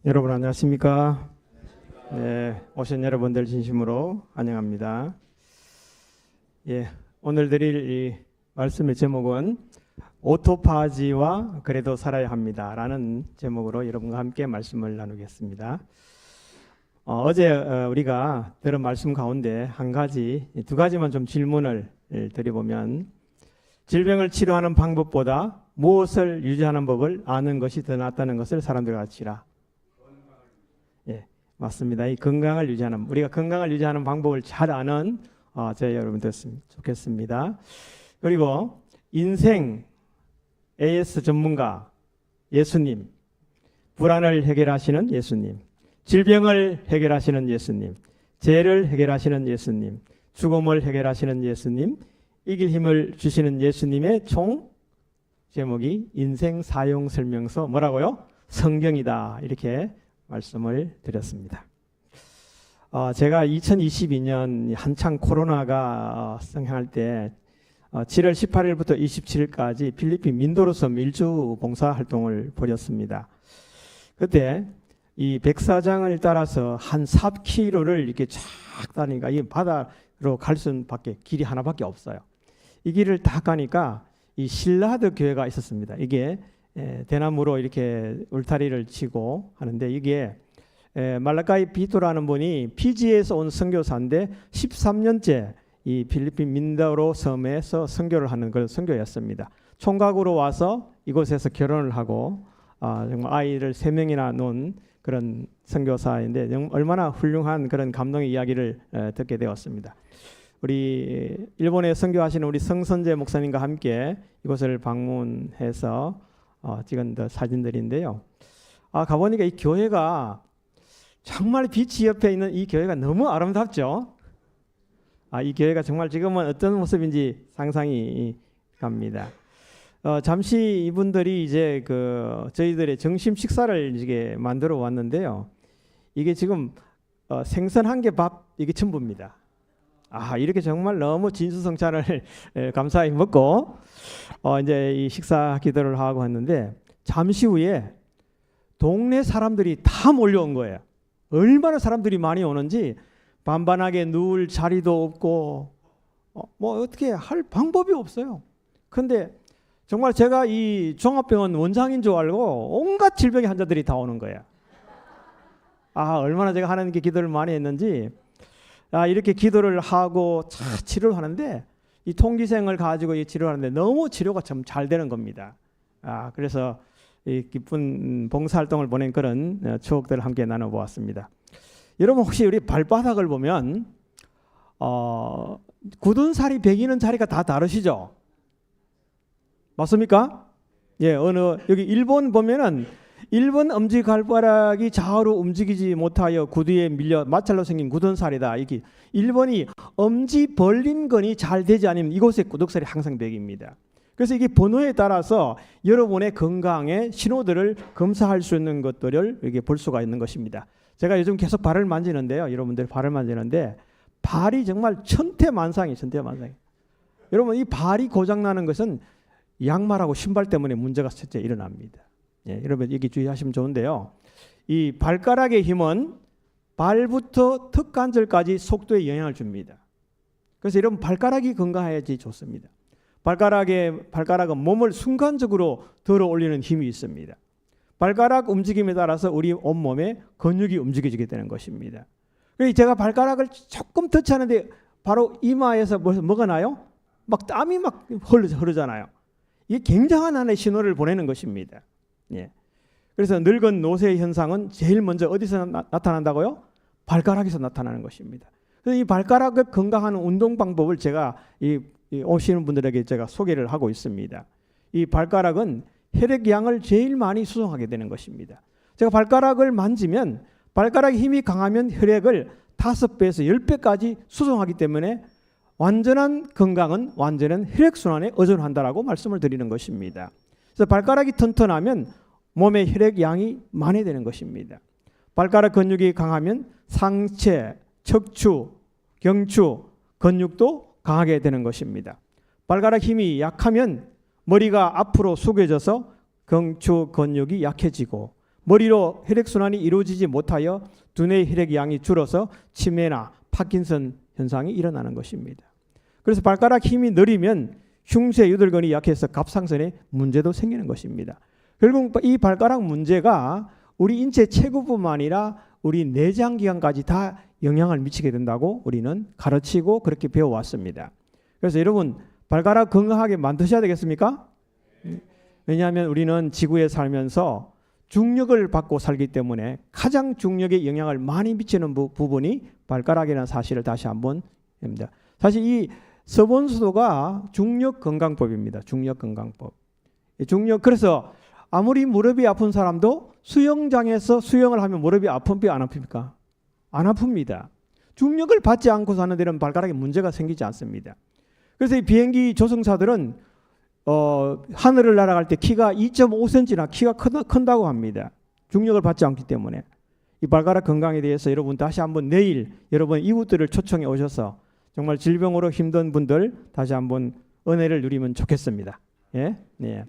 여러분 안녕하십니까? 네, 오신 여러분들 진심으로 환영합니다. 오늘 드릴 이 말씀의 제목은 오토파지와 그래도 살아야 합니다라는 제목으로 여러분과 함께 말씀을 나누겠습니다. 어제 우리가 들은 말씀 가운데 두 가지만 좀 질문을 드려보면, 질병을 치료하는 방법보다 무엇을 유지하는 법을 아는 것이 더 낫다는 것을 사람들 가르치라. 맞습니다. 이 건강을 유지하는, 우리가 건강을 유지하는 방법을 잘 아는 저희 여러분 됐으면 좋겠습니다. 그리고 인생 AS 전문가 예수님, 불안을 해결하시는 예수님, 질병을 해결하시는 예수님, 죄를 해결하시는 예수님, 죽음을 해결하시는 예수님, 이길 힘을 주시는 예수님의 총 제목이 인생 사용 설명서 뭐라고요? 성경이다. 이렇게 말씀을 드렸습니다. 제가 2022년 한창 코로나가 성행할 때 7월 18일부터 27일까지 필리핀 민도로섬 일주 봉사 활동을 벌였습니다. 그때 이 백사장을 따라서 한 4km를 이렇게 쫙 다니니까 이 바다로 갈 수밖에 길이 하나밖에 없어요. 이 길을 딱 가니까 이 실라드 교회가 있었습니다. 이게 대나무로 이렇게 울타리를 치고 하는데, 이게 말라카이 비토라는 분이 피지에서 온 선교사인데 13년째 이 필리핀 민다로 섬에서 선교를 하는 그 선교였습니다. 총각으로 와서 이곳에서 결혼을 하고 정말 아이를 3명이나 놓은 그런 선교사인데, 얼마나 훌륭한 그런 감동의 이야기를 듣게 되었습니다. 우리 일본에 선교하시는 우리 성선재 목사님과 함께 이곳을 방문해서 찍은 사진들인데요. 가보니까 이 교회가 정말 비치 옆에 있는 이 교회가 너무 아름답죠. 이 교회가 정말 지금은 어떤 모습인지 상상이 갑니다. 잠시 이분들이 이제 저희들의 점심 식사를 이게 만들어 왔는데요. 이게 지금 생선 한 개 밥 이게 전부입니다. 이렇게 정말 너무 진수성찬을 감사히 먹고 이제 이 식사 기도를 하고 했는데, 잠시 후에 동네 사람들이 다 몰려온 거예요. 얼마나 사람들이 많이 오는지 반반하게 누울 자리도 없고 뭐 어떻게 할 방법이 없어요. 근데 정말 제가 이 종합병원 원장인 줄 알고 온갖 질병의 환자들이 다 오는 거예요. 얼마나 제가 하나님께 기도를 많이 했는지. 이렇게 기도를 하고 치료를 하는데, 이 통기생을 가지고 이 치료를 하는데 너무 치료가 참 잘 되는 겁니다. 그래서 이 기쁜 봉사활동을 보낸 그런 추억들을 함께 나눠보았습니다. 여러분, 혹시 우리 발바닥을 보면 굳은 살이 배기는 자리가 다 다르시죠? 맞습니까? 여기 일본 보면은 일본 엄지발가락이 좌우로 움직이지 못하여 구두에 밀려 마찰로 생긴 굳은 살이다. 이게 일본이 엄지 벌림근이 잘 되지 않으면 이곳에 구독살이 항상 배깁니다. 그래서 이게 번호에 따라서 여러분의 건강의 신호들을 검사할 수 있는 것들을 이렇게 볼 수가 있는 것입니다. 제가 요즘 계속 발을 만지는데요. 여러분들 발을 만지는데 발이 정말 천태만상이에요. 천태만상. 여러분, 이 발이 고장나는 것은 양말하고 신발 때문에 문제가 첫째 일어납니다. 여러분, 여기 주의하시면 좋은데요. 이 발가락의 힘은 발부터 턱관절까지 속도에 영향을 줍니다. 그래서 여러분, 발가락이 건강해야지 좋습니다. 발가락은 몸을 순간적으로 들어 올리는 힘이 있습니다. 발가락 움직임에 따라서 우리 온몸의 근육이 움직여지게 되는 것입니다. 그래서 제가 발가락을 조금 터치하는데 바로 이마에서 뭐가 나요? 막 땀이 막 흐르잖아요. 이게 굉장한 하나의 신호를 보내는 것입니다. 그래서 늙은 노쇠 현상은 제일 먼저 어디서 나타난다고요? 발가락에서 나타나는 것입니다. 그래서 이 발가락을 건강하는 운동 방법을 제가 오시는 분들에게 제가 소개를 하고 있습니다. 이 발가락은 혈액량을 제일 많이 수송하게 되는 것입니다. 제가 발가락을 만지면 발가락의 힘이 강하면 혈액을 5배에서 10배까지 수송하기 때문에 완전한 건강은 완전한 혈액순환에 의존한다라고 말씀을 드리는 것입니다. 그래서 발가락이 튼튼하면 몸의 혈액량이 많이 되는 것입니다. 발가락 근육이 강하면 상체, 척추, 경추, 근육도 강하게 되는 것입니다. 발가락 힘이 약하면 머리가 앞으로 숙여져서 경추 근육이 약해지고, 머리로 혈액순환이 이루어지지 못하여 두뇌의 혈액 양이 줄어서 치매나 파킨슨 현상이 일어나는 것입니다. 그래서 발가락 힘이 느리면 흉쇄 유돌근이 약해서 갑상선에 문제도 생기는 것입니다. 결국 이 발가락 문제가 우리 인체 체구뿐만 아니라 우리 내장기관까지 다 영향을 미치게 된다고 우리는 가르치고 그렇게 배워왔습니다. 그래서 여러분 발가락 건강하게 만드셔야 되겠습니까? 왜냐하면 우리는 지구에 살면서 중력을 받고 살기 때문에 가장 중력에 영향을 많이 미치는 부분이 발가락이라는 사실을 다시 한번 합니다. 사실 이 서본수도가 중력 건강법입니다. 중력 건강법. 그래서 아무리 무릎이 아픈 사람도 수영장에서 수영을 하면 무릎이 아픕니까? 안 아픕니까? 안 아픕니다. 중력을 받지 않고 사는 데는 발가락에 문제가 생기지 않습니다. 그래서 이 비행기 조종사들은 하늘을 날아갈 때 키가 2.5cm나 키가 큰다고 합니다. 중력을 받지 않기 때문에. 이 발가락 건강에 대해서 여러분 다시 한번 내일 여러분 이웃들을 초청해 오셔서 정말 질병으로 힘든 분들 다시 한번 은혜를 누리면 좋겠습니다. 예? 네.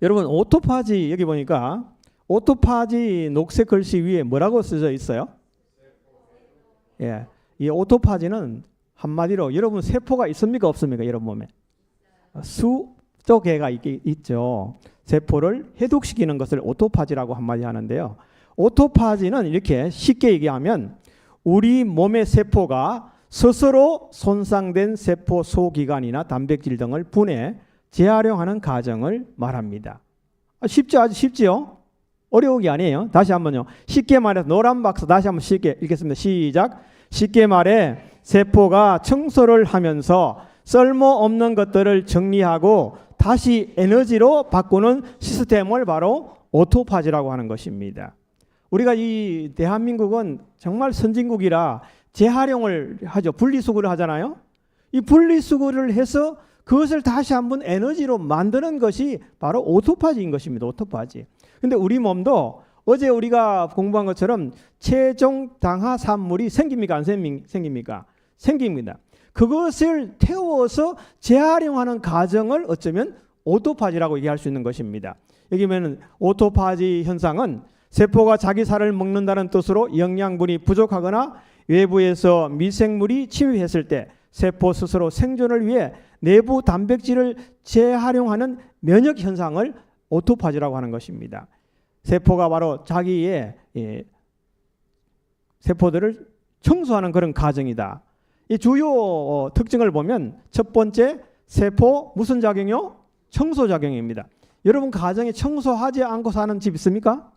여러분 오토파지 여기 보니까 오토파지 녹색 글씨 위에 뭐라고 쓰여 있어요? 예. 이 오토파지는 한마디로 여러분 세포가 있습니까? 없습니까? 여러분 몸에. 수조 개가 있죠. 세포를 해독시키는 것을 오토파지라고 한마디 하는데요. 오토파지는 이렇게 쉽게 얘기하면 우리 몸의 세포가 스스로 손상된 세포 소기관이나 단백질 등을 분해 재활용하는 과정을 말합니다. 쉽죠? 아주 쉽지요? 어려운 게 아니에요. 다시 한번요. 쉽게 말해서 노란 박스 다시 한번 쉽게 읽겠습니다. 시작. 쉽게 말해 세포가 청소를 하면서 쓸모없는 것들을 정리하고 다시 에너지로 바꾸는 시스템을 바로 오토파지라고 하는 것입니다. 우리가 이 대한민국은 정말 선진국이라 재활용을 하죠. 분리수거를 하잖아요. 이 분리수거를 해서 그것을 다시 한번 에너지로 만드는 것이 바로 오토파지인 것입니다. 오토파지. 근데 우리 몸도 어제 우리가 공부한 것처럼 최종 당하 산물이 생깁니까? 안 생깁니까? 생깁니다. 그것을 태워서 재활용하는 과정을 어쩌면 오토파지라고 얘기할 수 있는 것입니다. 여기 보면 오토파지 현상은 세포가 자기 살을 먹는다는 뜻으로 영양분이 부족하거나 외부에서 미생물이 침입했을 때 세포 스스로 생존을 위해 내부 단백질을 재활용하는 면역 현상을 오토파지라고 하는 것입니다. 세포가 바로 자기의 세포들을 청소하는 그런 과정이다. 이 주요 특징을 보면 첫 번째 세포 무슨 작용이요? 청소 작용입니다. 여러분 가정에 청소하지 않고 사는 집 있습니까?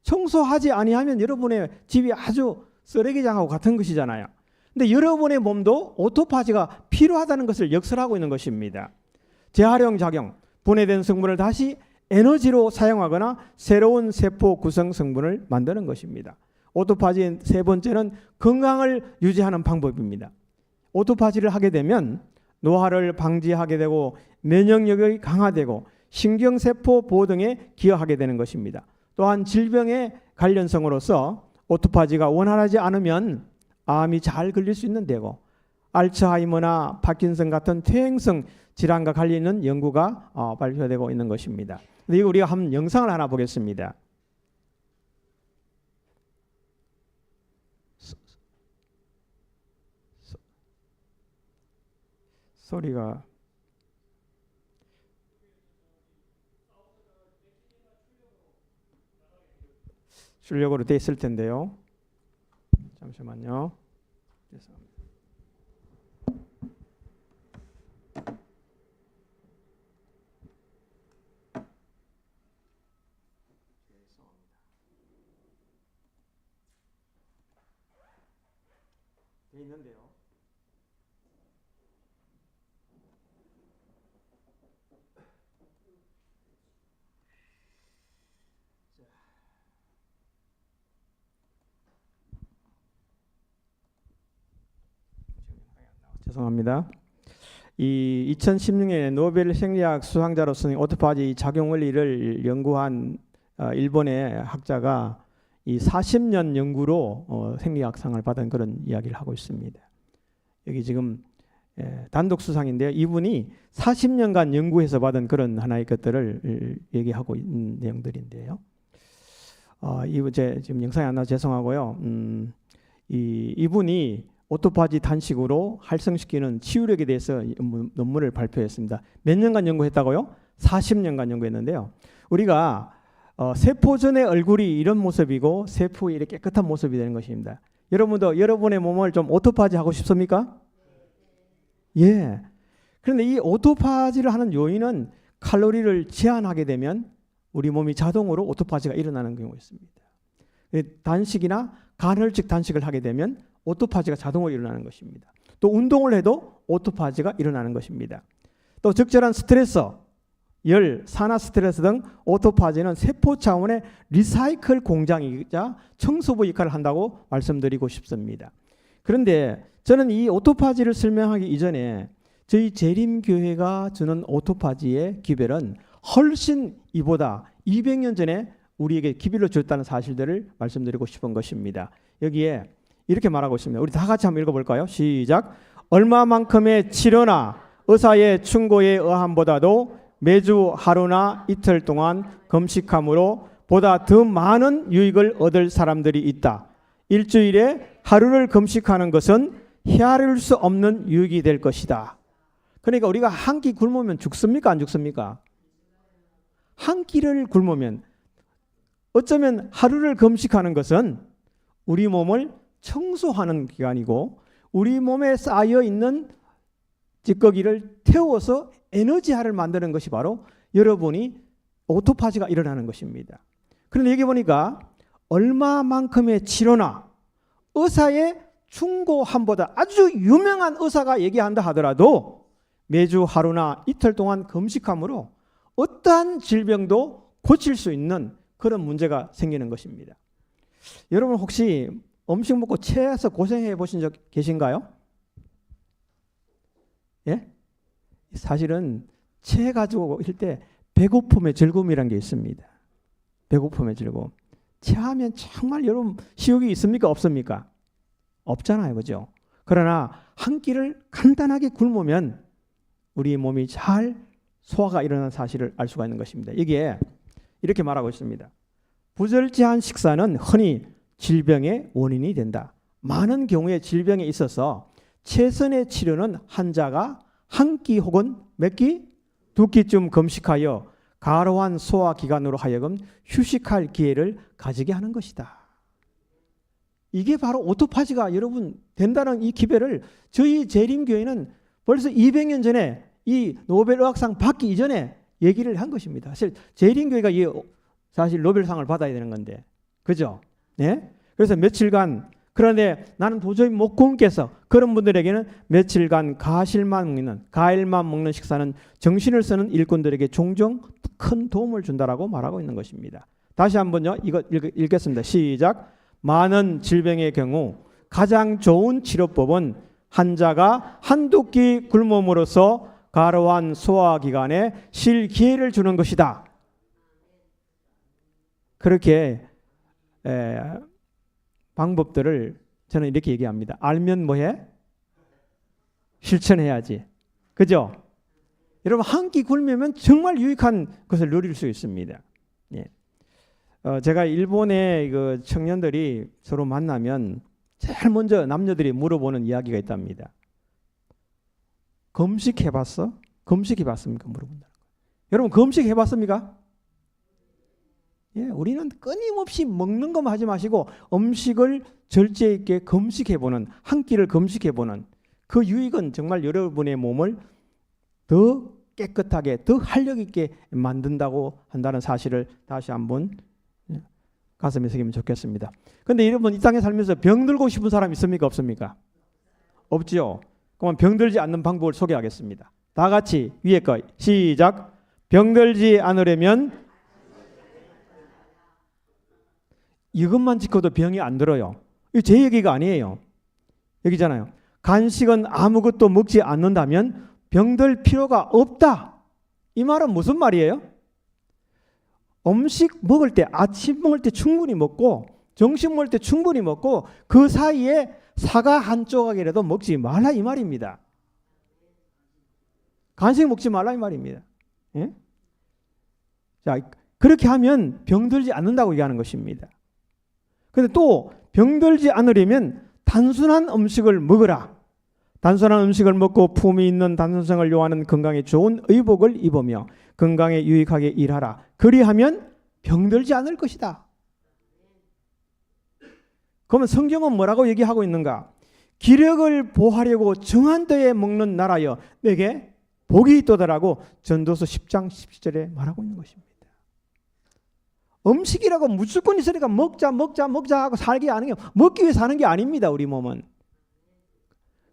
청소하지 아니하면 여러분의 집이 아주 쓰레기장하고 같은 것이잖아요. 근데 여러분의 몸도 오토파지가 필요하다는 것을 역설하고 있는 것입니다. 재활용 작용, 분해된 성분을 다시 에너지로 사용하거나 새로운 세포 구성 성분을 만드는 것입니다. 오토파지 세 번째는 건강을 유지하는 방법입니다. 오토파지를 하게 되면 노화를 방지하게 되고 면역력이 강화되고 신경세포 보호 등에 기여하게 되는 것입니다. 또한 질병의 관련성으로서 오토파지가 원활하지 않으면 암이 잘 걸릴 수 있는 데고 알츠하이머나 파킨슨 같은 퇴행성 질환과 관련된 연구가 발표되고 있는 것입니다. 근데 우리가 한 영상을 하나 보겠습니다. 소리가 출력으로 돼 있을 텐데요. 잠시만요. 죄송합니다. 돼 있는데요. 죄송합니다. 이 2016년에 노벨 생리학 수상자로서는 오토파지 작용 원리를 연구한 일본의 학자가 이 40년 연구로 생리학상을 받은 그런 이야기를 하고 있습니다. 여기 지금 단독 수상인데요. 이분이 40년간 연구해서 받은 그런 하나의 것들을 얘기하고 있는 내용들인데요. 지금 영상이 안 나와 죄송하고요. 이분이 오토파지 단식으로 활성시키는 치유력에 대해서 논문을 발표했습니다. 몇 년간 연구했다고요? 40년간 연구했는데요. 우리가 세포 전의 얼굴이 이런 모습이고 세포 후에 이렇게 깨끗한 모습이 되는 것입니다. 여러분도 여러분의 몸을 좀 오토파지 하고 싶습니까? 예. 그런데 이 오토파지를 하는 요인은 칼로리를 제한하게 되면 우리 몸이 자동으로 오토파지가 일어나는 경우가 있습니다. 단식이나 간헐적 단식을 하게 되면 오토파지가 자동으로 일어나는 것입니다. 또 운동을 해도 오토파지가 일어나는 것입니다. 또 적절한 스트레스, 열, 산화 스트레스 등 오토파지는 세포 차원의 리사이클 공장이자 청소부 역할을 한다고 말씀드리고 싶습니다. 그런데 저는 이 오토파지를 설명하기 이전에 저희 재림교회가 주는 오토파지의 기별은 훨씬 이보다 200년 전에 우리에게 기별로 줬다는 사실들을 말씀드리고 싶은 것입니다. 여기에 이렇게 말하고 있습니다. 우리 다 같이 한번 읽어볼까요? 시작. 얼마만큼의 치료나 의사의 충고에 의함보다도 매주 하루나 이틀 동안 금식함으로 보다 더 많은 유익을 얻을 사람들이 있다. 일주일에 하루를 금식하는 것은 헤아릴 수 없는 유익이 될 것이다. 그러니까 우리가 한 끼 굶으면 죽습니까? 안 죽습니까? 한 끼를 굶으면 어쩌면 하루를 금식하는 것은 우리 몸을 청소하는 기간이고 우리 몸에 쌓여 있는 찌꺼기를 태워서 에너지화를 만드는 것이 바로 여러분이 오토파지가 일어나는 것입니다. 그런데 여기 보니까 얼마만큼의 치료나 의사의 충고함보다 아주 유명한 의사가 얘기한다 하더라도 매주 하루나 이틀 동안 금식함으로 어떠한 질병도 고칠 수 있는 그런 문제가 생기는 것입니다. 여러분 혹시 음식 먹고 체해서 고생해 보신 적 계신가요? 예? 사실은 체해가지고 할 때 배고픔의 즐거움이란 게 있습니다. 배고픔의 즐거움. 체하면 정말 여러분 식욕이 있습니까? 없습니까? 없잖아요. 그죠? 그러나 한 끼를 간단하게 굶으면 우리 몸이 잘 소화가 일어나는 사실을 알 수가 있는 것입니다. 여기에 이렇게 말하고 있습니다. 부절제한 식사는 흔히 질병의 원인이 된다. 많은 경우에 질병에 있어서 최선의 치료는 환자가 한 끼 혹은 몇 끼? 두 끼쯤 금식하여 가로한 소화기관으로 하여금 휴식할 기회를 가지게 하는 것이다. 이게 바로 오토파지가 여러분 된다는 이 기별을 저희 재림교회는 벌써 200년 전에 이 노벨의학상 받기 이전에 얘기를 한 것입니다. 사실 재림교회가 사실 노벨상을 받아야 되는 건데, 그죠? 네? 그래서 며칠간, 그런데 나는 도저히 못 굶겠어. 그런 분들에게는 며칠간 과일만 먹는 식사는 정신을 쓰는 일꾼들에게 종종 큰 도움을 준다라고 말하고 있는 것입니다. 다시 한번요. 이거 읽겠습니다. 시작. 많은 질병의 경우 가장 좋은 치료법은 환자가 한두 끼 굶음으로써 가로한 소화기관에 쉴 기회를 주는 것이다. 그렇게 방법들을 저는 이렇게 얘기합니다. 알면 뭐해? 실천해야지. 그죠? 여러분 한 끼 굶으면 정말 유익한 것을 누릴 수 있습니다. 예. 제가 일본의 그 청년들이 서로 만나면 제일 먼저 남녀들이 물어보는 이야기가 있답니다. 금식해봤어? 금식해봤습니까? 물어본다는 거예요. 여러분 금식해봤습니까? 예, 우리는 끊임없이 먹는 것만 하지 마시고 음식을 절제 있게 금식해보는, 한 끼를 금식해보는 그 유익은 정말 여러분의 몸을 더 깨끗하게, 더 활력 있게 만든다고 한다는 사실을 다시 한번 가슴에 새기면 좋겠습니다. 그런데 여러분 이 땅에 살면서 병들고 싶은 사람 있습니까? 없습니까? 없죠. 그럼 병들지 않는 방법을 소개하겠습니다. 다 같이 위에 거 시작. 병들지 않으려면 이것만 지켜도 병이 안 들어요. 이거 제 얘기가 아니에요. 여기잖아요. 간식은 아무것도 먹지 않는다면 병들 필요가 없다. 이 말은 무슨 말이에요? 음식 먹을 때, 아침 먹을 때 충분히 먹고 점심 먹을 때 충분히 먹고 그 사이에 사과 한 조각이라도 먹지 말라 이 말입니다. 간식 먹지 말라 이 말입니다. 예? 자, 그렇게 하면 병들지 않는다고 얘기하는 것입니다. 그런데 또 병들지 않으려면 단순한 음식을 먹어라. 단순한 음식을 먹고 품위 있는 단순성을 요하는 건강에 좋은 의복을 입으며 건강에 유익하게 일하라. 그리하면 병들지 않을 것이다. 그러면 성경은 뭐라고 얘기하고 있는가? 기력을 보하려고 정한 때에 먹는 나라여 내게 복이 있도다라고 전도서 10장 17절에 말하고 있는 것입니다. 음식이라고 무조건 있으니까 먹자 하고 살게 하는 게 먹기 위해 사는 게 아닙니다. 우리 몸은.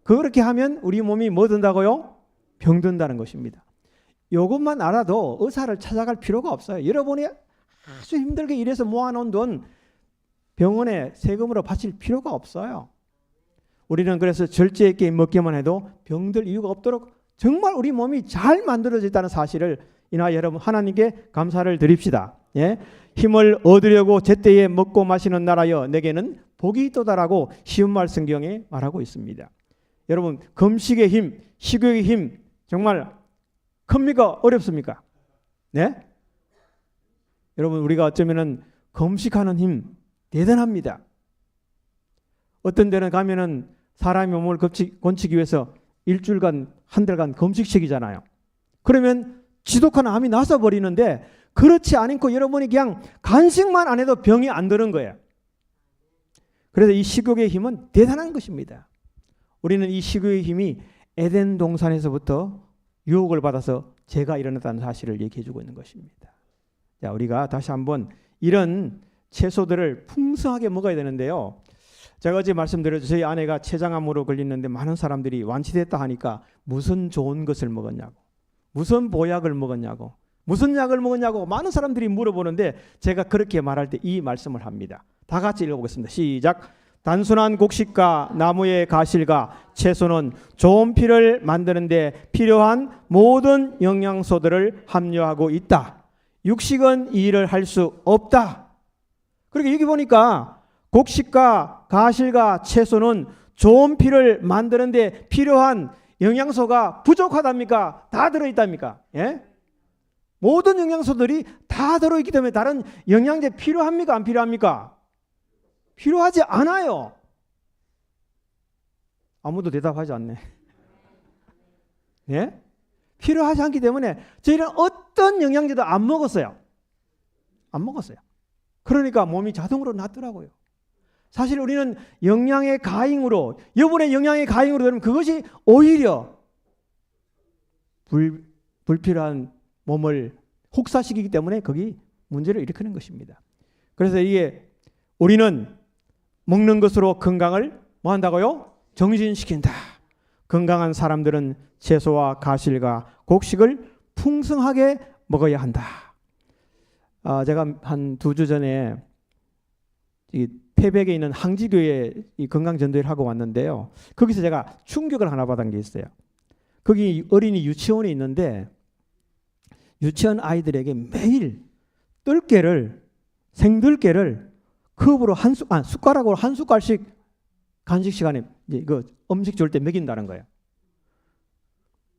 그렇게 하면 우리 몸이 뭐 든다고요? 병든다는 것입니다. 이것만 알아도 의사를 찾아갈 필요가 없어요. 여러분이 아주 힘들게 일해서 모아놓은 돈 병원에 세금으로 바칠 필요가 없어요. 우리는 그래서 절제 있게 먹기만 해도 병들 이유가 없도록 정말 우리 몸이 잘 만들어졌다는 사실을 이나 여러분 하나님께 감사를 드립시다. 예? 힘을 얻으려고 제때에 먹고 마시는 나라여 내게는 복이 있도다라고 쉬운 말 성경에 말하고 있습니다. 여러분 금식의 힘, 식욕의 힘 정말 큽니까? 어렵습니까? 네? 여러분 우리가 어쩌면은 금식하는 힘 대단합니다. 어떤 데는 가면은 사람의 몸을 건치기 위해서 일주일간 한 달간 금식식이잖아요. 그러면 지독한 암이 나서 버리는데 그렇지 않고 여러분이 그냥 간식만 안 해도 병이 안 드는 거예요. 그래서 이 식욕의 힘은 대단한 것입니다. 우리는 이 식욕의 힘이 에덴 동산에서부터 유혹을 받아서 죄가 일어났다는 사실을 얘기해 주고 있는 것입니다. 자, 우리가 다시 한번 이런 채소들을 풍성하게 먹어야 되는데요. 제가 어제 말씀드렸죠. 저희 아내가 췌장암으로 걸렸는데 많은 사람들이 완치됐다 하니까 무슨 좋은 것을 먹었냐고, 무슨 보약을 먹었냐고, 무슨 약을 먹었냐고 많은 사람들이 물어보는데 제가 그렇게 말할 때 이 말씀을 합니다. 다 같이 읽어보겠습니다. 시작. 단순한 곡식과 나무의 가실과 채소는 좋은 피를 만드는 데 필요한 모든 영양소들을 함유하고 있다. 육식은 이 일을 할 수 없다. 그렇게 여기 보니까 곡식과 가실과 채소는 좋은 피를 만드는 데 필요한 영양소가 부족하답니까? 다 들어있답니까? 예? 모든 영양소들이 다 들어있기 때문에 다른 영양제 필요합니까? 안 필요합니까? 필요하지 않아요. 아무도 대답하지 않네. 예? 필요하지 않기 때문에 저희는 어떤 영양제도 안 먹었어요. 안 먹었어요. 그러니까 몸이 자동으로 낫더라고요. 사실 우리는 영양의 가잉으로, 여분의 영양의 가잉으로 되면 그것이 오히려 불필요한 몸을 혹사시키기 때문에 거기 문제를 일으키는 것입니다. 그래서 이게 우리는 먹는 것으로 건강을 뭐 한다고요? 정진시킨다. 건강한 사람들은 채소와 가실과 곡식을 풍성하게 먹어야 한다. 제가 한 2주 전에 이 태백에 있는 항지교회 이 건강전도회를 하고 왔는데요. 거기서 제가 충격을 하나 받은 게 있어요. 거기 어린이 유치원에 있는데 유치원 아이들에게 매일 생들깨를 컵으로 숟가락으로 한 숟갈씩 간식 시간에 그 음식 줄 때 먹인다는 거예요.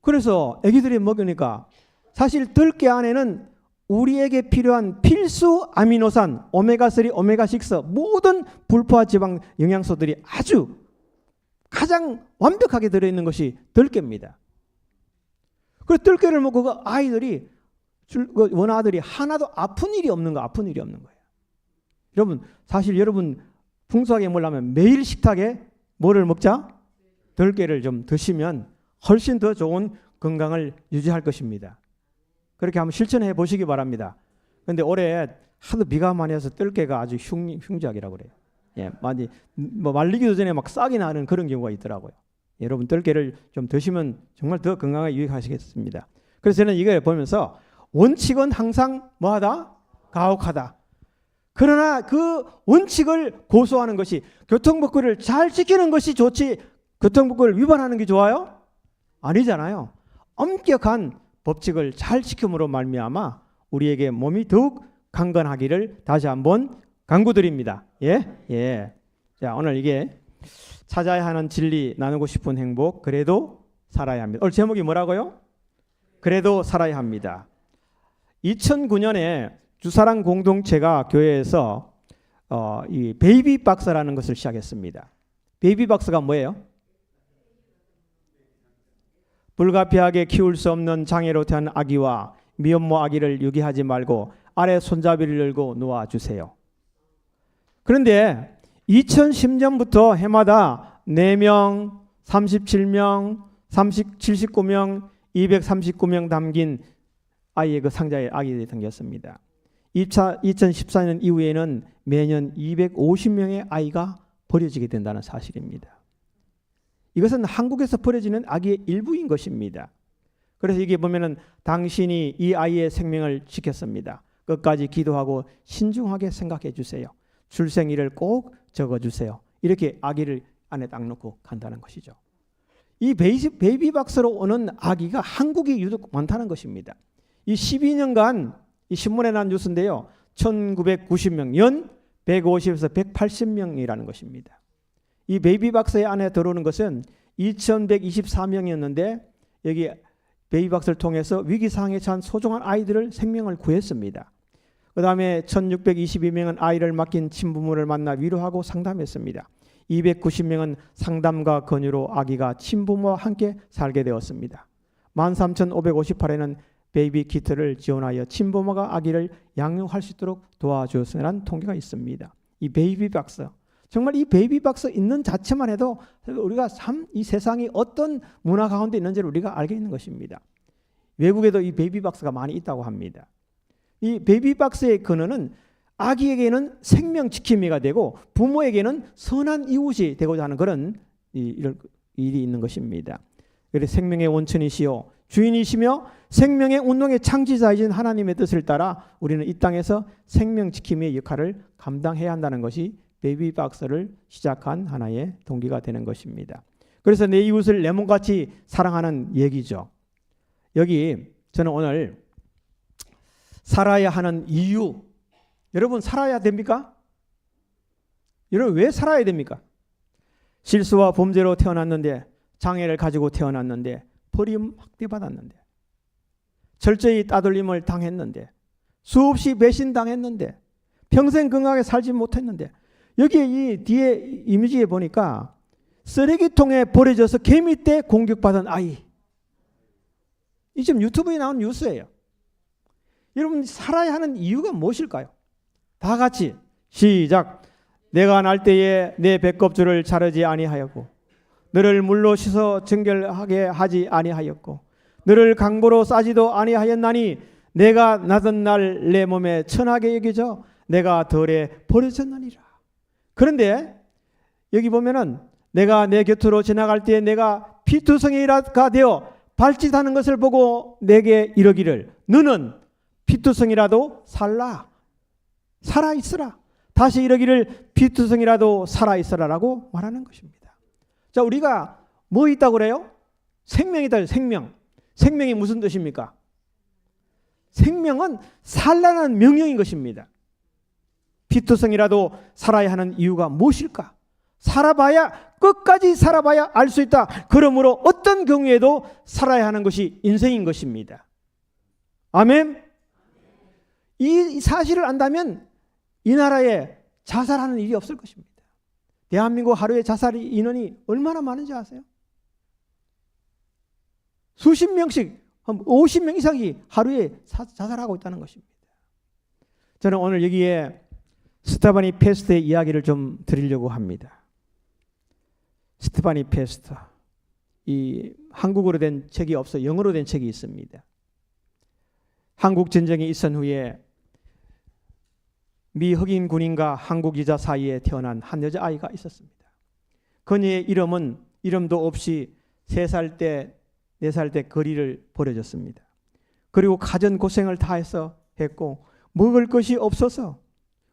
그래서 아기들이 먹으니까 사실 들깨 안에는 우리에게 필요한 필수 아미노산, 오메가3, 오메가6 모든 불포화 지방 영양소들이 아주 가장 완벽하게 들어있는 것이 들깨입니다. 그래서 들깨를 먹고 그 아이들이 원아들이 하나도 아픈 일이 없는 거예요. 여러분 사실 여러분 풍성하게 먹으려면 매일 식탁에 뭐를 먹자? 들깨를 좀 드시면 훨씬 더 좋은 건강을 유지할 것입니다. 그렇게 한번 실천해 보시기 바랍니다. 그런데 올해 하도 비가 많이 와서 들깨가 아주 흉작이라고 그래요. 예, 많이 뭐 말리기도 전에 막 싹이 나는 그런 경우가 있더라고요. 여러분 들깨를 좀 드시면 정말 더 건강에 유익하시겠습니다. 그래서 저는 이걸 보면서 원칙은 항상 뭐하다? 가혹하다. 그러나 그 원칙을 고수하는 것이 교통법규를 잘 지키는 것이 좋지 교통법규를 위반하는 게 좋아요? 아니잖아요. 엄격한 법칙을 잘 지킴으로 말미암아 우리에게 몸이 더욱 강건하기를 다시 한번 강구드립니다. 예. 자, 오늘 이게 찾아야 하는 진리, 나누고 싶은 행복, 그래도 살아야 합니다. 오늘 제목이 뭐라고요? 그래도 살아야 합니다. 2009년에 주사랑 공동체가 교회에서 이 베이비 박스라는 것을 시작했습니다. 베이비 박스가 뭐예요? 불가피하게 키울 수 없는 장애로 태어난 아기와 미혼모 아기를 유기하지 말고 아래 손잡이를 열고 놓아주세요. 그런데 2010년부터 해마다 4명, 37명, 79명, 239명 담긴 아이의 그 상자에 아기들이 담겼습니다. 2014년 이후에는 매년 250명의 아이가 버려지게 된다는 사실입니다. 이것은 한국에서 버려지는 아기의 일부인 것입니다. 그래서 이게 보면은 당신이 이 아이의 생명을 지켰습니다. 끝까지 기도하고 신중하게 생각해 주세요. 출생일을 꼭 적어주세요. 이렇게 아기를 안에 딱 놓고 간다는 것이죠. 이 베이비박스로 오는 아기가 한국이 유독 많다는 것입니다. 이 12년간 이 신문에 난 뉴스인데요. 1990명, 연 150에서 180명이라는 것입니다. 이 베이비박스의 안에 들어오는 것은 2124명이었는데 여기 베이비박스를 통해서 위기상황에 처한 소중한 아이들을 생명을 구했습니다. 그 다음에 1622명은 아이를 맡긴 친부모를 만나 위로하고 상담했습니다. 290명은 상담과 권유로 아기가 친부모와 함께 살게 되었습니다. 13,558회는 베이비 키트를 지원하여 친부모가 아기를 양육할 수 있도록 도와주었다는 통계가 있습니다. 이 베이비박스, 정말 이 베이비박스 있는 자체만 해도 우리가 참 이 세상이 어떤 문화 가운데 있는지를 우리가 알게 있는 것입니다. 외국에도 이 베이비박스가 많이 있다고 합니다. 이 베이비박스의 근원은 아기에게는 생명지킴이가 되고 부모에게는 선한 이웃이 되고자 하는 그런 이런 일이 있는 것입니다. 그래서 생명의 원천이시요 주인이시며 생명의 운동의 창지자이신 하나님의 뜻을 따라 우리는 이 땅에서 생명지킴이의 역할을 감당해야 한다는 것이 베이비박스를 시작한 하나의 동기가 되는 것입니다. 그래서 내 이웃을 내 몸같이 사랑하는 얘기죠. 여기 저는 오늘 살아야 하는 이유, 여러분 살아야 됩니까? 여러분 왜 살아야 됩니까? 실수와 범죄로 태어났는데, 장애를 가지고 태어났는데, 버림받았는데, 철저히 따돌림을 당했는데, 수없이 배신당했는데, 평생 건강하게 살지 못했는데, 여기에 이 뒤에 이미지에 보니까 쓰레기통에 버려져서 개미떼 공격받은 아이. 이 지금 유튜브에 나온 뉴스예요. 여러분 살아야 하는 이유가 무엇일까요? 다 같이 시작. 내가 날 때에 내 배꼽줄을 자르지 아니하였고 너를 물로 씻어 정결하게 하지 아니하였고 너를 강보로 싸지도 아니하였나니 내가 나던 날 내 몸에 천하게 여겨져 내가 덜에 버려졌느니라. 그런데 여기 보면은 내가 내 곁으로 지나갈 때에 내가 피투성이가 되어 발짓하는 것을 보고 내게 이르기를 너는 피투성이라도 살아있으라. 다시 이르기를 피투성이라도 살아있으라라고 말하는 것입니다. 자, 우리가 뭐 있다고 그래요? 생명이다. 생명. 생명이 무슨 뜻입니까? 생명은 살라는 명령인 것입니다. 피투성이라도 살아야 하는 이유가 무엇일까? 살아봐야 끝까지 살아봐야 알 수 있다. 그러므로 어떤 경우에도 살아야 하는 것이 인생인 것입니다. 아멘. 이 사실을 안다면 이 나라에 자살하는 일이 없을 것입니다. 대한민국 하루에 자살 인원이 얼마나 많은지 아세요? 수십 명씩, 50명 이상이 하루에 자살하고 있다는 것입니다. 저는 오늘 여기에 스테파니 페스트의 이야기를 좀 드리려고 합니다. 스테파니 페스트, 이 한국어로 된 책이 없어 영어로 된 책이 있습니다. 한국 전쟁이 있은 후에 미 흑인 군인과 한국 여자 사이에 태어난 한 여자아이가 있었습니다. 그녀의 이름도 없이 3살 때 4살 때 거리를 버려졌습니다. 그리고 가전 고생을 다해서 했고 먹을 것이 없어서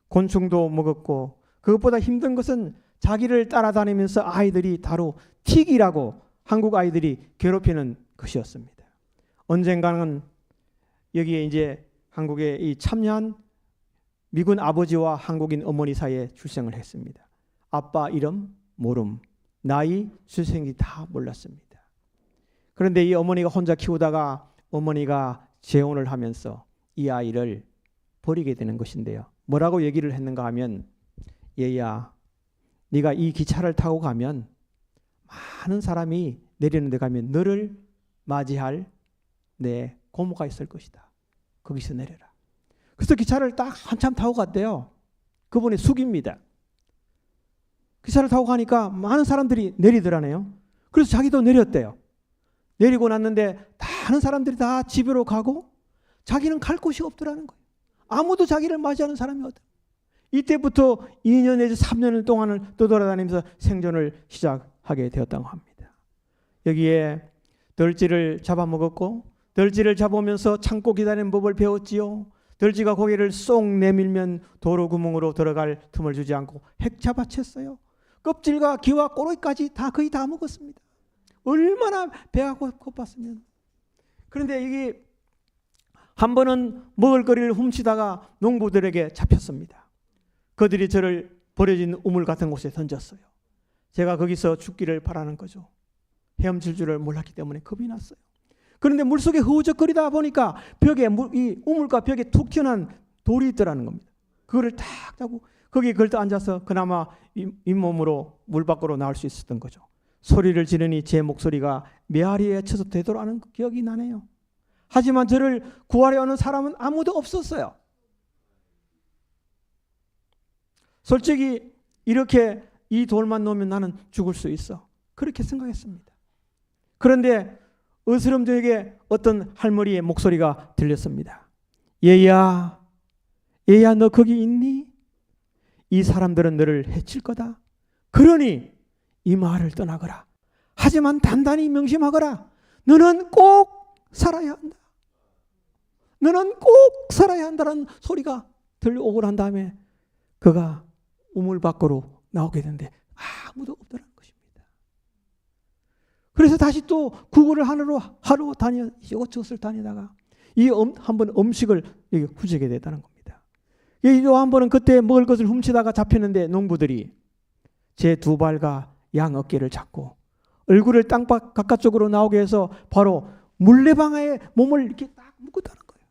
곤충도 먹었고 그것보다 힘든 것은 자기를 따라다니면서 아이들이 다루 틱이라고 한국 아이들이 괴롭히는 것이었습니다. 언젠가는 여기에 이제 한국에 이 참여한 미군 아버지와 한국인 어머니 사이에 출생을 했습니다. 아빠 이름 모름, 나이, 출생이 다 몰랐습니다. 그런데 이 어머니가 혼자 키우다가 어머니가 재혼을 하면서 이 아이를 버리게 되는 것인데요. 뭐라고 얘기를 했는가 하면, 얘야, 네가 이 기차를 타고 가면 많은 사람이 내리는 데 가면 너를 맞이할 내 고모가 있을 것이다. 거기서 내려라. 그래서 기차를 딱 한참 타고 갔대요. 그분이 숙입니다. 기차를 타고 가니까 많은 사람들이 내리더라네요. 그래서 자기도 내렸대요. 내리고 났는데 많은 사람들이 다 집으로 가고 자기는 갈 곳이 없더라는 거예요. 아무도 자기를 맞이하는 사람이 없다. 이때부터 2년 내지 3년 동안을 떠돌아다니면서 생존을 시작하게 되었다고 합니다. 여기에 덜쥐를 잡아먹었고, 덜쥐를 잡으면서 참고 기다리는 법을 배웠지요. 덜쥐가 고개를 쏙 내밀면 도로 구멍으로 들어갈 틈을 주지 않고 핵 잡아챘어요. 껍질과 기와 꼬리까지 다 거의 다 먹었습니다. 얼마나 배가 고팠으면. 그런데 이게 한 번은 먹을 거리를 훔치다가 농부들에게 잡혔습니다. 그들이 저를 버려진 우물 같은 곳에 던졌어요. 제가 거기서 죽기를 바라는 거죠. 헤엄칠 줄을 몰랐기 때문에 겁이 났어요. 그런데 물속에 흐우적거리다 보니까 벽에 이 우물가 벽에 툭 튀어나온 돌이 있더라는 겁니다. 그거를 탁 잡고 거기에 걸터 앉아서 그나마 잇몸으로 물 밖으로 나올 수 있었던 거죠. 소리를 지르니 제 목소리가 메아리에 쳐서 되돌아가는 기억이 나네요. 하지만 저를 구하려 하는 사람은 아무도 없었어요. 솔직히 이렇게 이 돌만 놓으면 나는 죽을 수 있어. 그렇게 생각했습니다. 그런데 어스름저에게 어떤 할머니의 목소리가 들렸습니다. 얘야, 얘야, 너 거기 있니? 이 사람들은 너를 해칠 거다. 그러니 이 마을을 떠나거라. 하지만 단단히 명심하거라. 너는 꼭 살아야 한다. 너는 꼭 살아야 한다는 소리가 들려오고 난 다음에 그가 우물 밖으로 나오게 되는데 아무도 없더라는 것입니다. 그래서 다시 또 구걸을 하루 다녀 이것저것을 다니다가 한번 음식을 후지게 됐다는 겁니다. 또 한 번은 그때 먹을 것을 훔치다가 잡혔는데 농부들이 제 두 발과 양 어깨를 잡고 얼굴을 땅 바깥쪽으로 나오게 해서 바로 물레방아에 몸을 이렇게 딱 묶었다는 거예요.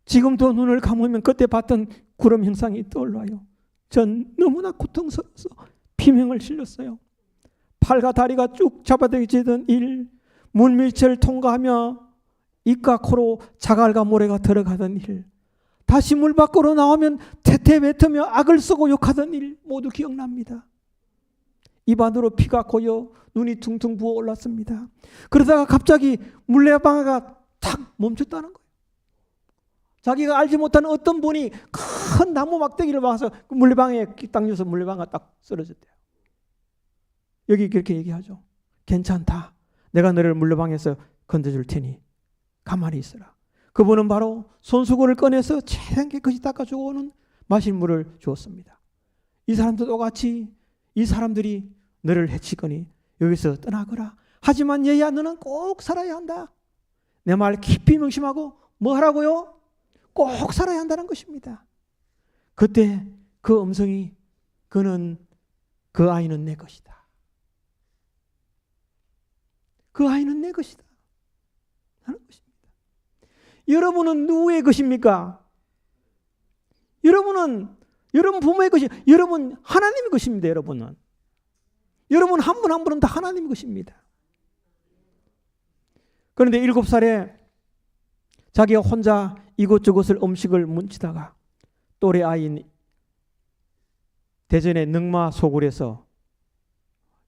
지금도 눈을 감으면 그때 봤던 구름 형상이 떠올라요. 전 너무나 고통스러워서 비명을 질렀어요. 팔과 다리가 쭉 잡아당겨지던 일, 물밑을 통과하며 입과 코로 자갈과 모래가 들어가던 일, 다시 물 밖으로 나오면 태태뱉으며 악을 쓰고 욕하던 일 모두 기억납니다. 입 안으로 피가 고여 눈이 퉁퉁 부어올랐습니다. 그러다가 갑자기 물레방아가 탁 멈췄다는 거예요. 자기가 알지 못하는 어떤 분이 큰 나무 막대기를 박아서 그 물레방아에 딱 넣어서 물레방아가 딱 쓰러졌대요. 여기 그렇게 얘기하죠. 괜찮다. 내가 너를 물레방아에서 건져줄 테니 가만히 있어라. 그분은 바로 손수건을 꺼내서 최대한 깨끗이 닦아주고 오는 마실 물을 주었습니다. 이 사람도 똑같이 이 사람들이 너를 해치거니 여기서 떠나거라. 하지만 얘야, 너는 꼭 살아야 한다. 내 말 깊이 명심하고 뭐 하라고요? 꼭 살아야 한다는 것입니다. 그때 그 음성이 그 아이는 내 것이다. 그 아이는 내 것이다 하는 것입니다. 여러분은 누구의 것입니까? 여러분 부모의 것이, 여러분 하나님의 것입니다. 여러분 한 분 한 분은 다 하나님의 것입니다. 그런데 7살에 자기가 혼자 이곳저곳을 음식을 훔치다가 또래 아이인 대전의 능마 소굴에서,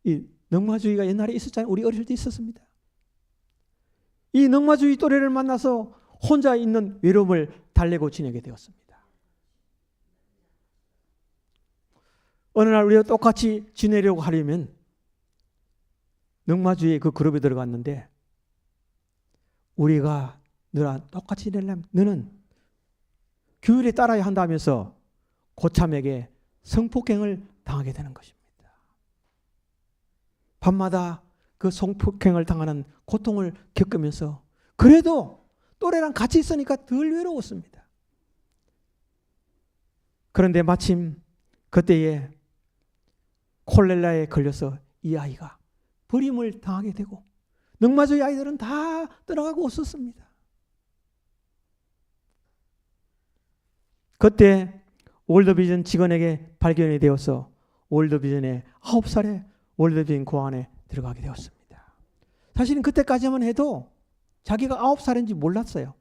이 능마주의가 옛날에 있었잖아요. 우리 어릴 때 있었습니다. 이 능마주의 또래를 만나서 혼자 있는 외로움을 달래고 지내게 되었습니다. 어느 날 우리가 똑같이 지내려고 하려면 능마주의 그 그룹에 들어갔는데, 우리가 너랑 똑같이 지내려면 너는 규율에 따라야 한다면서 고참에게 성폭행을 당하게 되는 것입니다. 밤마다 그 성폭행을 당하는 고통을 겪으면서 그래도 또래랑 같이 있으니까 덜 외로웠습니다. 그런데 마침 그때에 콜레라에 걸려서 이 아이가 버림을 당하게 되고 능마저의 아이들은 다 떠나가고 없었습니다. 그때 월드비전 직원에게 발견이 되어서 월드비전의 9살에 월드비전 고안에 들어가게 되었습니다. 사실은 그때까지만 해도 자기가 9살인지 몰랐어요.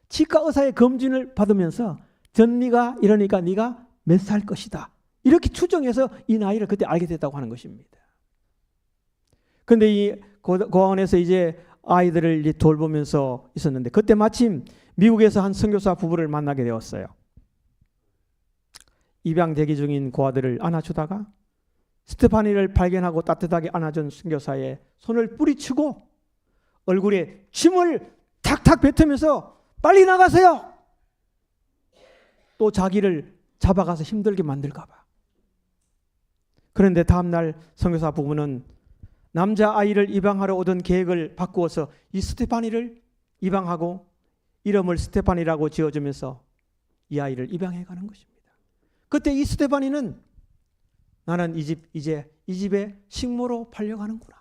치과 의사의 검진을 받으면서 전미가 이러니까 네가 몇 살 것이다, 이렇게 추정해서 이 나이를 그때 알게 됐다고 하는 것입니다. 그런데 이 고아원에서 이제 아이들을 이제 돌보면서 있었는데 그때 마침 미국에서 한 선교사 부부를 만나게 되었어요. 입양 대기 중인 고아들을 안아주다가 스테파니를 발견하고 따뜻하게 안아준 선교사의 손을 뿌리치고 얼굴에 침을 탁탁 뱉으면서 빨리 나가세요. 또 자기를 잡아가서 힘들게 만들까 봐. 그런데 다음날 선교사 부부는 남자아이를 입양하러 오던 계획을 바꾸어서 이 스테파니를 입양하고 이름을 스테파니라고 지어주면서 이 아이를 입양해 가는 것입니다. 그때 이 스테파니는 나는 이제 이 집에 식모로 팔려가는구나,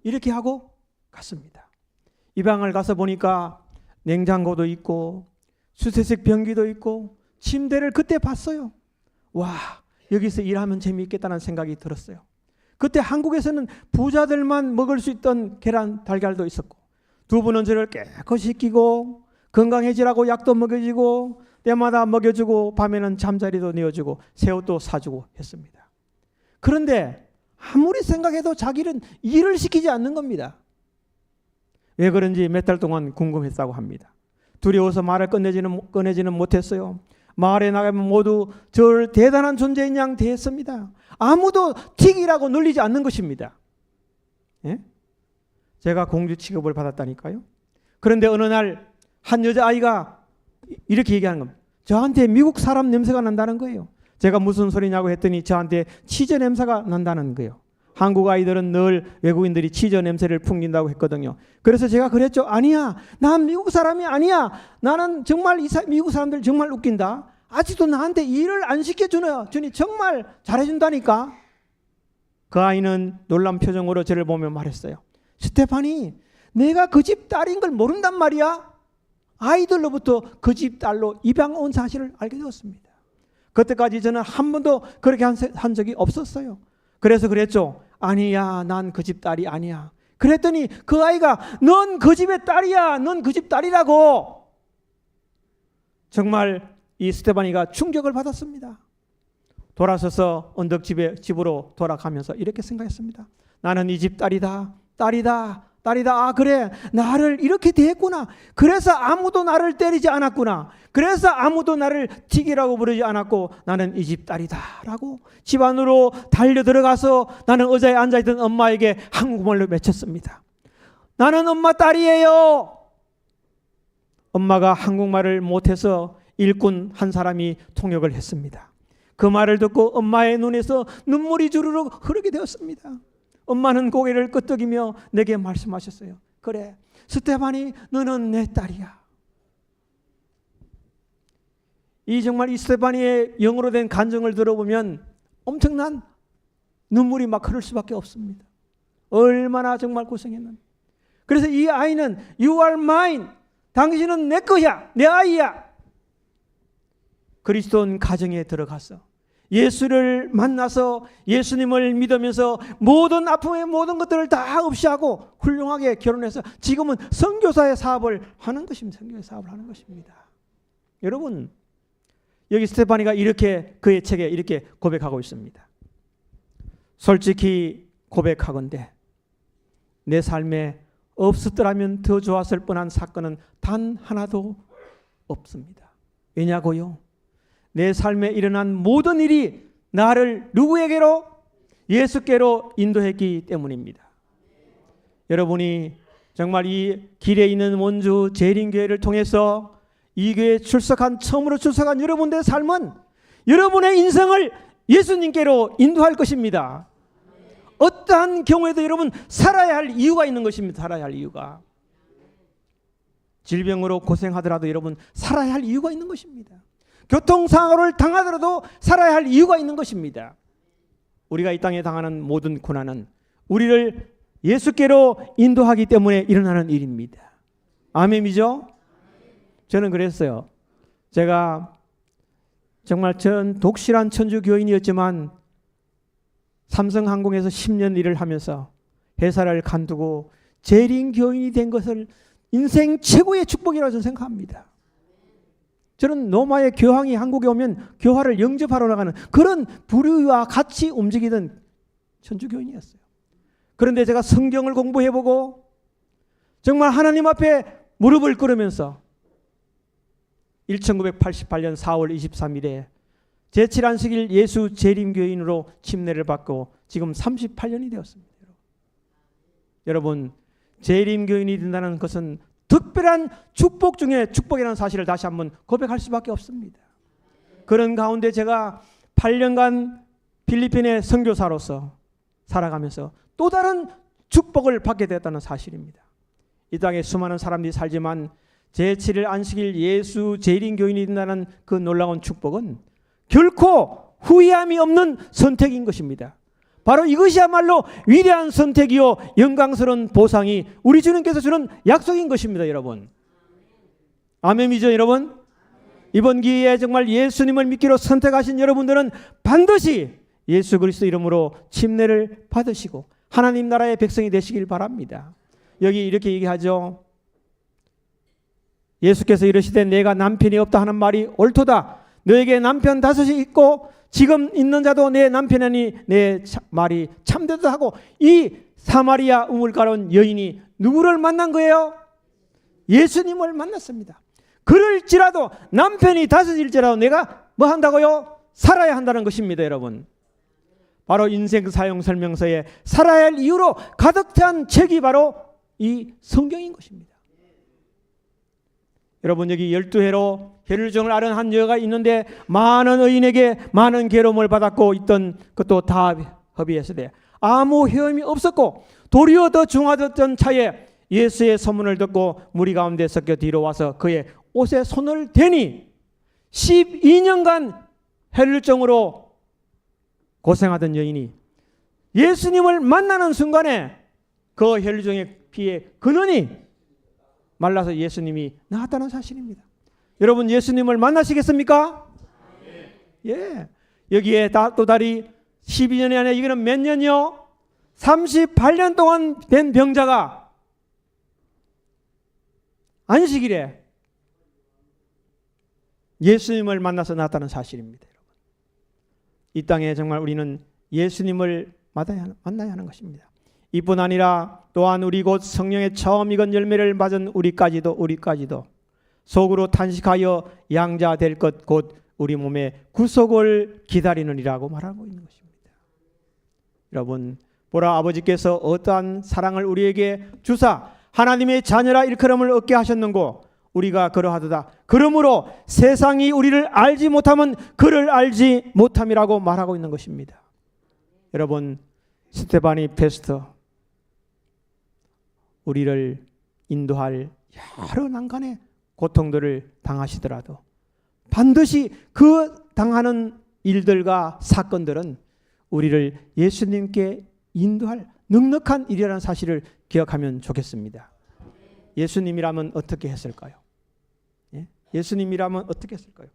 이렇게 하고 갔습니다. 입양을 가서 보니까 냉장고도 있고 수세식 변기도 있고 침대를 그때 봤어요. 와, 여기서 일하면 재미있겠다는 생각이 들었어요. 그때 한국에서는 부자들만 먹을 수 있던 계란 달걀도 있었고 두부는 저를 깨끗이 씻기고 건강해지라고 약도 먹여주고 때마다 먹여주고 밤에는 잠자리도 내어주고 새 옷도 사주고 했습니다. 그런데 아무리 생각해도 자기는 일을 시키지 않는 겁니다. 왜 그런지 몇 달 동안 궁금했다고 합니다. 두려워서 말을 꺼내지는 못했어요. 마을에 나가면 모두 저를 대단한 존재인 양 대했습니다. 아무도 틱이라고 놀리지 않는 것입니다. 예? 제가 공주 취급을 받았다니까요. 그런데 어느 날 한 여자아이가 이렇게 얘기하는 겁니다. 저한테 미국 사람 냄새가 난다는 거예요. 제가 무슨 소리냐고 했더니 저한테 치즈 냄새가 난다는 거예요. 한국 아이들은 늘 외국인들이 치즈 냄새를 풍긴다고 했거든요. 그래서 제가 그랬죠. 아니야, 난 미국 사람이 아니야. 나는 정말 미국 사람들 정말 웃긴다. 아직도 나한테 일을 안 시켜주니 정말 잘해준다니까. 그 아이는 놀란 표정으로 저를 보며 말했어요. 스테파니, 내가 그 집 딸인 걸 모른단 말이야. 아이들로부터 그 집 딸로 입양 온 사실을 알게 되었습니다. 그때까지 저는 한 번도 그렇게 한 적이 없었어요. 그래서 그랬죠. 아니야, 난 그 집 딸이 아니야. 그랬더니 그 아이가 넌 그 집의 딸이야, 넌 그 집 딸이라고. 정말 이 스테파니가 충격을 받았습니다. 돌아서서 언덕집으로 돌아가면서 이렇게 생각했습니다. 나는 이 집 딸이다, 딸이다, 딸이다. 아, 그래, 나를 이렇게 대했구나. 그래서 아무도 나를 때리지 않았구나. 그래서 아무도 나를 틱이라고 부르지 않았고 나는 이 집 딸이다 라고 집 안으로 달려 들어가서 나는 의자에 앉아있던 엄마에게 한국말로 외쳤습니다. 나는 엄마 딸이에요. 엄마가 한국말을 못해서 일꾼 한 사람이 통역을 했습니다. 그 말을 듣고 엄마의 눈에서 눈물이 주르륵 흐르게 되었습니다. 엄마는 고개를 끄덕이며 내게 말씀하셨어요. 그래, 스테파니, 너는 내 딸이야. 정말 이 스테파니의 영어로 된 간증을 들어보면 엄청난 눈물이 막 흐를 수밖에 없습니다. 얼마나 정말 고생했는지. 그래서 이 아이는 You are mine. 당신은 내 거야, 내 아이야. 그리스도인 가정에 들어가서 예수를 만나서 예수님을 믿으면서 모든 아픔의 모든 것들을 다 없이하고 훌륭하게 결혼해서 지금은 선교사의 사업을 하는 것입니다. 선교의 사업을 하는 것입니다. 여러분, 여기 스테파니가 이렇게 그의 책에 이렇게 고백하고 있습니다. 솔직히 고백하건대 내 삶에 없었더라면 더 좋았을 뻔한 사건은 단 하나도 없습니다. 왜냐고요? 내 삶에 일어난 모든 일이 나를 누구에게로? 예수께로 인도했기 때문입니다. 여러분이 정말 이 길에 있는 원주 재림교회를 통해서 이 교회에 처음으로 출석한 여러분들의 삶은 여러분의 인생을 예수님께로 인도할 것입니다. 어떠한 경우에도 여러분 살아야 할 이유가 있는 것입니다. 살아야 할 이유가. 질병으로 고생하더라도 여러분 살아야 할 이유가 있는 것입니다. 교통사고를 당하더라도 살아야 할 이유가 있는 것입니다. 우리가 이 땅에 당하는 모든 고난은 우리를 예수께로 인도하기 때문에 일어나는 일입니다. 아멘이죠? 저는 그랬어요. 제가 정말 전 독실한 천주 교인이었지만 삼성항공에서 10년 일을 하면서 회사를 간두고 재림 교인이 된 것을 인생 최고의 축복이라고 저는 생각합니다. 저는 로마의 교황이 한국에 오면 교화를 영접하러 나가는 그런 부류와 같이 움직이던 천주교인이었어요. 그런데 제가 성경을 공부해보고 정말 하나님 앞에 무릎을 꿇으면서 1988년 4월 23일에 제7안식일 예수 재림교인으로 침례를 받고 지금 38년이 되었습니다. 여러분, 재림교인이 된다는 것은 특별한 축복 중에 축복이라는 사실을 다시 한번 고백할 수밖에 없습니다. 그런 가운데 제가 8년간 필리핀의 선교사로서 살아가면서 또 다른 축복을 받게 되었다는 사실입니다. 이 땅에 수많은 사람들이 살지만 제7일 안식일 예수 재림교인이 된다는 그 놀라운 축복은 결코 후회함이 없는 선택인 것입니다. 바로 이것이야말로 위대한 선택이요 영광스러운 보상이 우리 주님께서 주는 약속인 것입니다. 여러분, 아멘이죠 여러분? 이번 기회에 정말 예수님을 믿기로 선택하신 여러분들은 반드시 예수 그리스도 이름으로 침례를 받으시고 하나님 나라의 백성이 되시길 바랍니다. 여기 이렇게 얘기하죠. 예수께서 이르시되 내가 남편이 없다 하는 말이 옳도다. 너에게 남편 5이 있고 지금 있는 자도 내 남편이니 내 말이 참되다 하고 이 사마리아 우물가로운 여인이 누구를 만난 거예요? 예수님을 만났습니다. 그럴지라도 남편이 5일지라도 내가 뭐 한다고요? 살아야 한다는 것입니다. 여러분, 바로 인생 사용 설명서에 살아야 할 이유로 가득 찬 책이 바로 이 성경인 것입니다. 여러분, 여기 12해로 혈류증을 앓은 한 여자가 있는데 많은 의인에게 많은 괴로움을 받았고 있던 것도 다 허비했으되 아무 헤엄이 없었고 도리어 더 중하던 차에 예수의 소문을 듣고 무리 가운데 섞여 뒤로 와서 그의 옷에 손을 대니 12년간 혈류증으로 고생하던 여인이 예수님을 만나는 순간에 그 혈류증의 피에 근원이 말라서 예수님이 나왔다는 사실입니다. 여러분, 예수님을 만나시겠습니까? 예. 여기에 또 다리 12년이 아니라 이거는 몇 년이요? 38년 동안 된 병자가 안식일에 예수님을 만나서 나왔다는 사실입니다. 여러분, 이 땅에 정말 우리는 예수님을 만나야 하는 것입니다. 이뿐 아니라 또한 우리 곧 성령의 처음 익은 열매를 맞은 우리까지도 속으로 탄식하여 양자 될 것 곧 우리 몸의 구속을 기다리느니라고 말하고 있는 것입니다. 여러분, 보라, 아버지께서 어떠한 사랑을 우리에게 주사 하나님의 자녀라 일컬음을 얻게 하셨는고 우리가 그러하도다. 그러므로 세상이 우리를 알지 못하면 그를 알지 못함이라고 말하고 있는 것입니다. 여러분, 스테파니 페스터 우리를 인도할 여러 난간의 고통들을 당하시더라도 반드시 그 당하는 일들과 사건들은 우리를 예수님께 인도할 넉넉한 일이라는 사실을 기억하면 좋겠습니다. 예수님이라면 어떻게 했을까요? 예? 예수님이라면 어떻게 했을까요?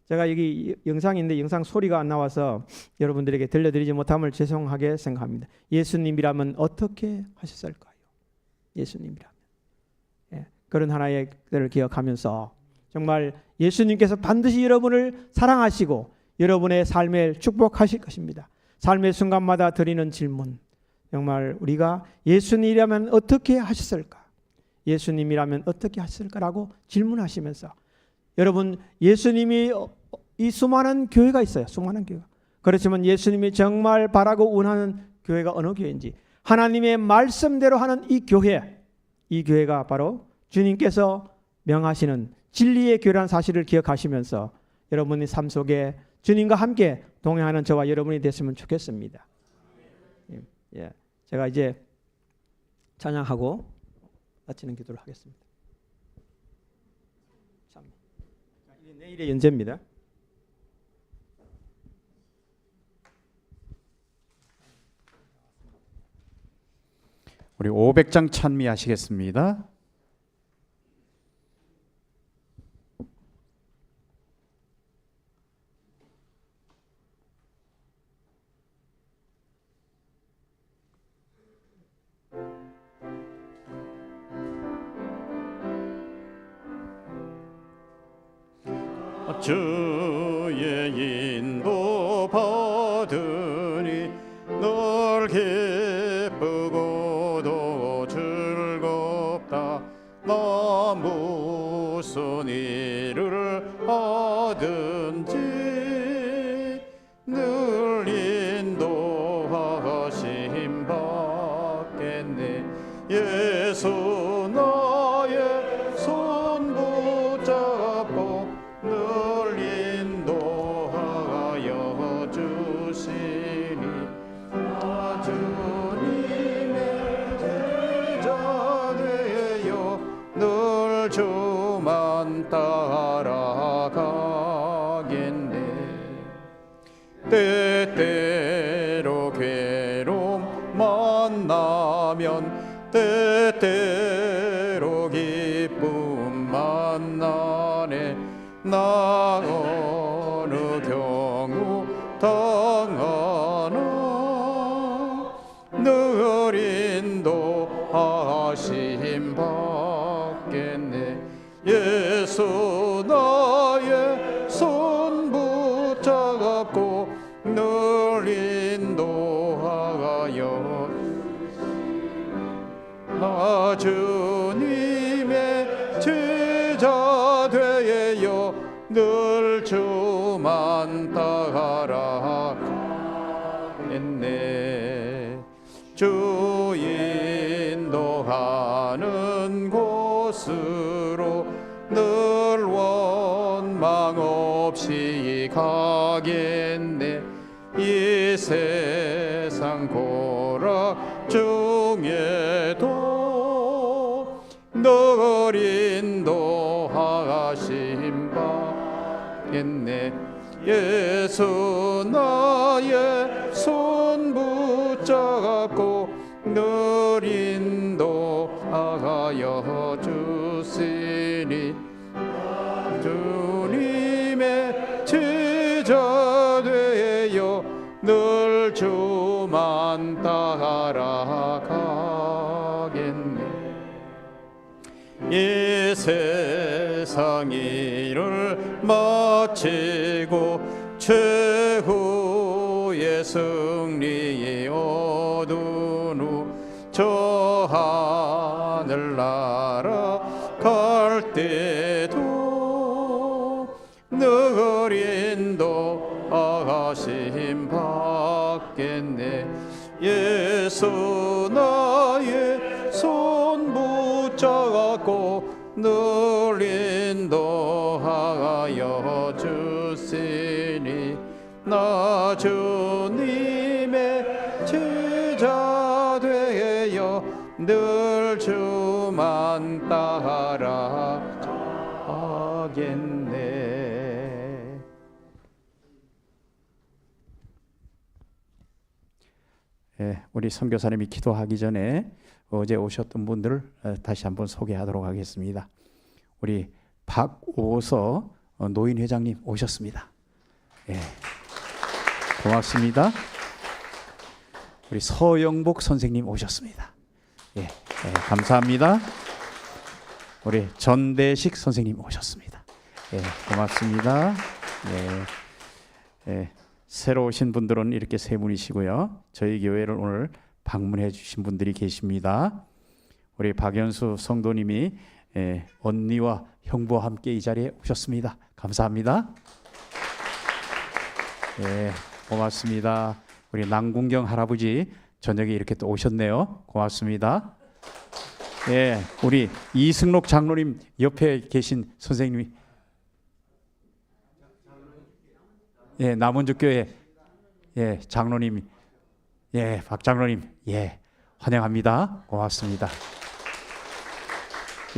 제가 여기 영상인데 영상 소리가 안 나와서 여러분들에게 들려드리지 못함을 죄송하게 생각합니다. 예수님이라면 어떻게 하셨을까요? 예수님이라면. 예, 그런 하나의 것을 기억하면서 정말 예수님께서 반드시 여러분을 사랑하시고 여러분의 삶에 축복하실 것입니다. 삶의 순간마다 드리는 질문, 정말 우리가 예수님이라면 어떻게 하셨을까? 예수님이라면 어떻게 하셨을까라고 질문하시면서 여러분, 예수님이 이 수많은 교회가 있어요. 수많은 교회가. 그렇지만 예수님이 정말 바라고 원하는 교회가 어느 교회인지 하나님의 말씀대로 하는 이 교회가 바로 주님께서 명하시는 진리의 교회라는 사실을 기억하시면서 여러분의 삶 속에 주님과 함께 동행하는 저와 여러분이 됐으면 좋겠습니다. 예, 제가 이제 찬양하고 마치는 기도를 하겠습니다. 내일의 연재입니다. 우리 500장 찬미하시겠습니다. 주의 인도 받으니 늘 기쁘고도 즐겁다. 나 무슨 일을 하든지 늘 인도하심 받겠네. 예수 나의 손 붙잡고 늘 인도하여 주시니 나 주님의 제자 되어 늘 주만 따라가겠네. 때때로 괴로움 만나면 때때로 기쁨 만나네. 나 어느 경우 당하나 늘 인도하심 받겠네. 예수 나의 손 붙잡고 늘 인도하여 나 주님의 제자 되어 늘 주만 따라가겠네. 주 인도하는 곳으로 늘 원망 없이 가겠네. 이 세상 고락 중에도 늘 인도하심 받겠네. 예수 나의 손 붙잡고 늘 인도하여 주시니 주님의 제자 되어 늘 주만 따라가겠네. 이 세상 일을 마치고 최후의 승리에 얻은 후 저 하늘나라 갈 때도 늘 인도하심 받겠네. 예수 나의 손 붙잡고 늘 인도하여 주시니 나 주님의 제자 되어 늘 주만 따라가겠네. 우리 선교사님이 기도하기 전에 어제 오셨던 분들을 다시 한번 소개하도록 하겠습니다. 우리 박오서 노인 회장님 오셨습니다. 고맙습니다. 우리 서영복 선생님 오셨습니다. 감사합니다. 우리 전대식 선생님 오셨습니다. 고맙습니다. 새로 오신 분들은 이렇게 세 분이시고요. 저희 교회를 오늘 방문해 주신 분들이 계십니다. 우리 박연수 성도님이 언니와 형부와 함께 이 자리에 오셨습니다. 감사합니다. 고맙습니다. 우리 남궁경 할아버지 저녁에 이렇게 또 오셨네요. 고맙습니다. 우리 이승록 장로님 옆에 계신 선생님이 남원주교회 장로님 박 장로님 환영합니다. 고맙습니다.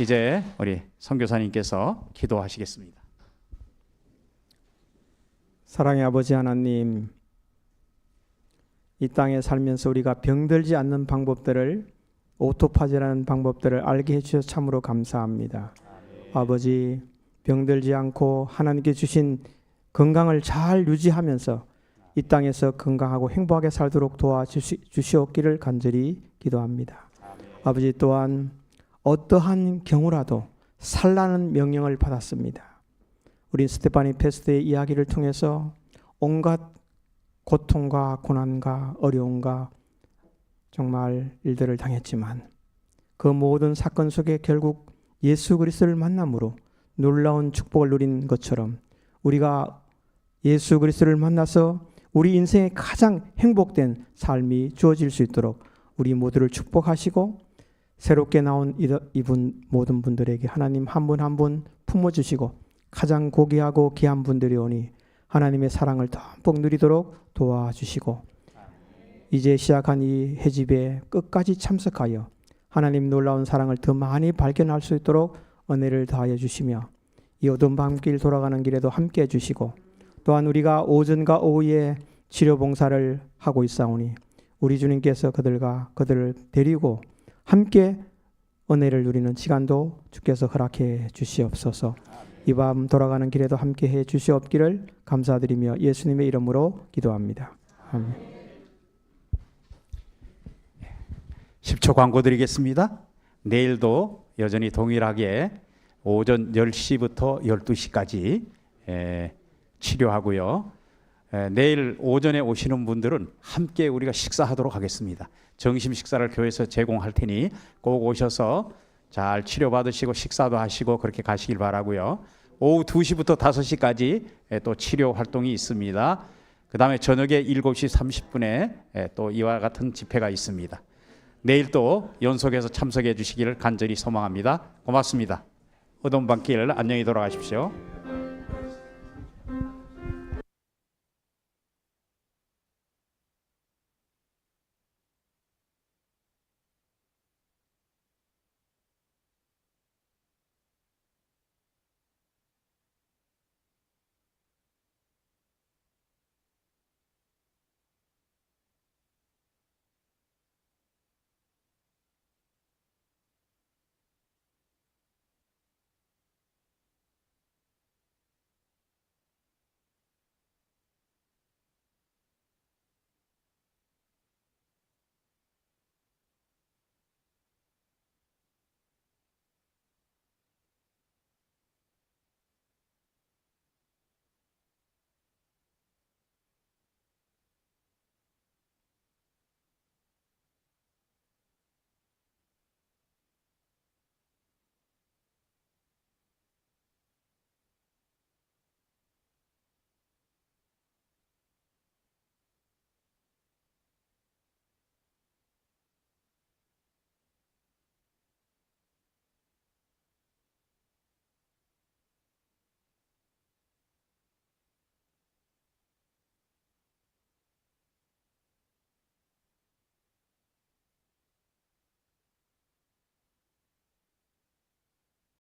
이제 우리 선교사님께서 기도하시겠습니다. 사랑의 아버지 하나님, 이 땅에 살면서 우리가 병들지 않는 방법들을 오토파지라는 방법들을 알게 해주셔서 참으로 감사합니다. 아버지, 병들지 않고 하나님께 주신 건강을 잘 유지하면서 이 땅에서 건강하고 행복하게 살도록 도와주시옵기를 간절히 기도합니다. 아버지, 또한 어떠한 경우라도 살라는 명령을 받았습니다. 우리 스테파니 패스트의 이야기를 통해서 온갖 고통과 고난과 어려움과 정말 일들을 당했지만 그 모든 사건 속에 결국 예수 그리스도를 만남으로 놀라운 축복을 누린 것처럼 우리가 예수 그리스도를 만나서 우리 인생의 가장 행복된 삶이 주어질 수 있도록 우리 모두를 축복하시고 새롭게 나온 이분 모든 분들에게 하나님 한 분 한 분 품어주시고 가장 고귀하고 귀한 분들이 오니 하나님의 사랑을 듬뿍 누리도록 도와주시고 이제 시작한 이 회집에 끝까지 참석하여 하나님 놀라운 사랑을 더 많이 발견할 수 있도록 은혜를 더하여 주시며 이 어두운 밤길 돌아가는 길에도 함께 해주시고 또한 우리가 오전과 오후에 치료 봉사를 하고 있사오니 우리 주님께서 그들을 데리고 함께 은혜를 누리는 시간도 주께서 허락해 주시옵소서. 이 밤 돌아가는 길에도 함께 해 주시옵기를 감사드리며 예수님의 이름으로 기도합니다. 아멘. 10초 광고 드리겠습니다. 내일도 여전히 동일하게 오전 10시부터 12시까지 치료하고요. 내일 오전에 오시는 분들은 함께 우리가 식사하도록 하겠습니다. 점심 식사를 교회에서 제공할 테니 꼭 오셔서 잘 치료받으시고 식사도 하시고 그렇게 가시길 바라고요. 오후 2시부터 5시까지 또 치료 활동이 있습니다. 그 다음에 저녁에 7시 30분에 또 이와 같은 집회가 있습니다. 내일 또 연속해서 참석해 주시기를 간절히 소망합니다. 고맙습니다. 어두운 밤길 안녕히 돌아가십시오.